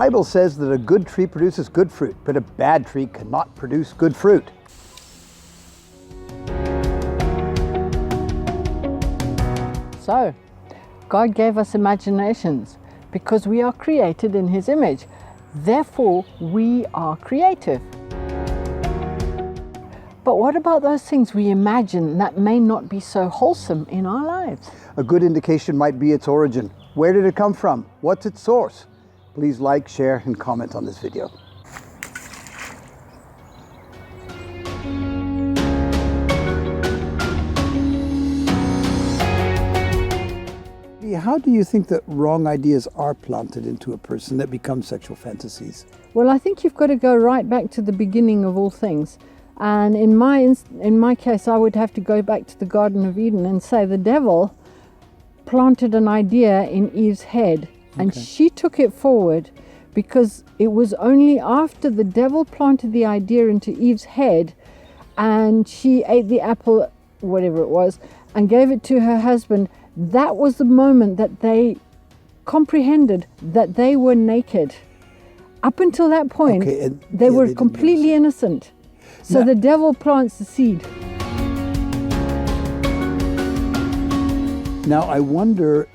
Bible says that a good tree produces good fruit, but a bad tree cannot produce good fruit. So, God gave us imaginations because we are created in His image. Therefore, we are creative. But what about those things we imagine that may not be so wholesome in our lives? A good indication might be its origin. Where did it come from? What's its source? Please like, share, and comment on this video. How do you think that wrong ideas are planted into a person that become sexual fantasies? Well, I think you've got to go right back to the beginning of all things. And in my case, I would have to go back to the Garden of Eden and say the devil planted an idea in Eve's head, and she took it forward, because it was only after the devil planted the idea into Eve's head and she ate the apple, whatever it was, and gave it to her husband. That was the moment that they comprehended that they were naked. Up until that point, they were completely innocent. So the devil plants the seed. Now, I wonder,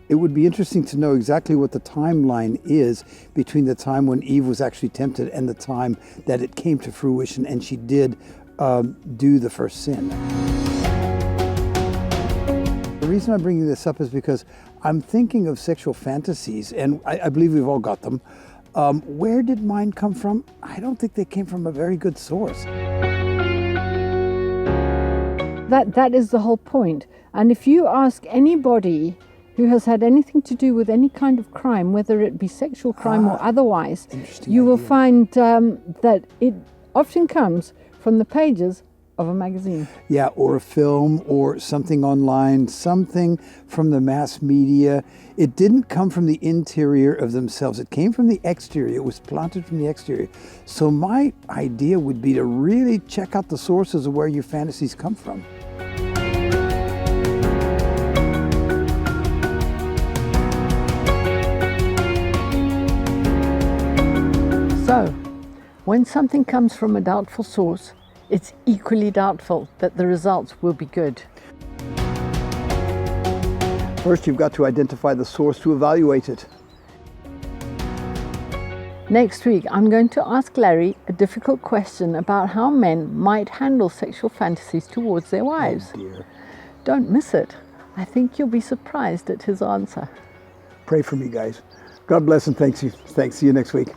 it would be interesting to know exactly what the timeline is between the time when Eve was actually tempted and the time that it came to fruition and she did do the first sin. The reason I'm bringing this up is because I'm thinking of sexual fantasies, and I believe we've all got them. Where did mine come from? I don't think they came from a very good source. That is the whole point. And if you ask anybody who has had anything to do with any kind of crime, whether it be sexual crime or otherwise, you will find that it often comes from the pages of a magazine. Yeah, or a film or something online, something from the mass media. It didn't come from the interior of themselves. It came from the exterior. It was planted from the exterior. So my idea would be to really check out the sources of where your fantasies come from. So, when something comes from a doubtful source, it's equally doubtful that the results will be good. First, you've got to identify the source to evaluate it. Next week, I'm going to ask Larry a difficult question about how men might handle sexual fantasies towards their wives. Oh dear. Don't miss it. I think you'll be surprised at his answer. Pray for me, guys. God bless and thanks you. Thanks. See you next week.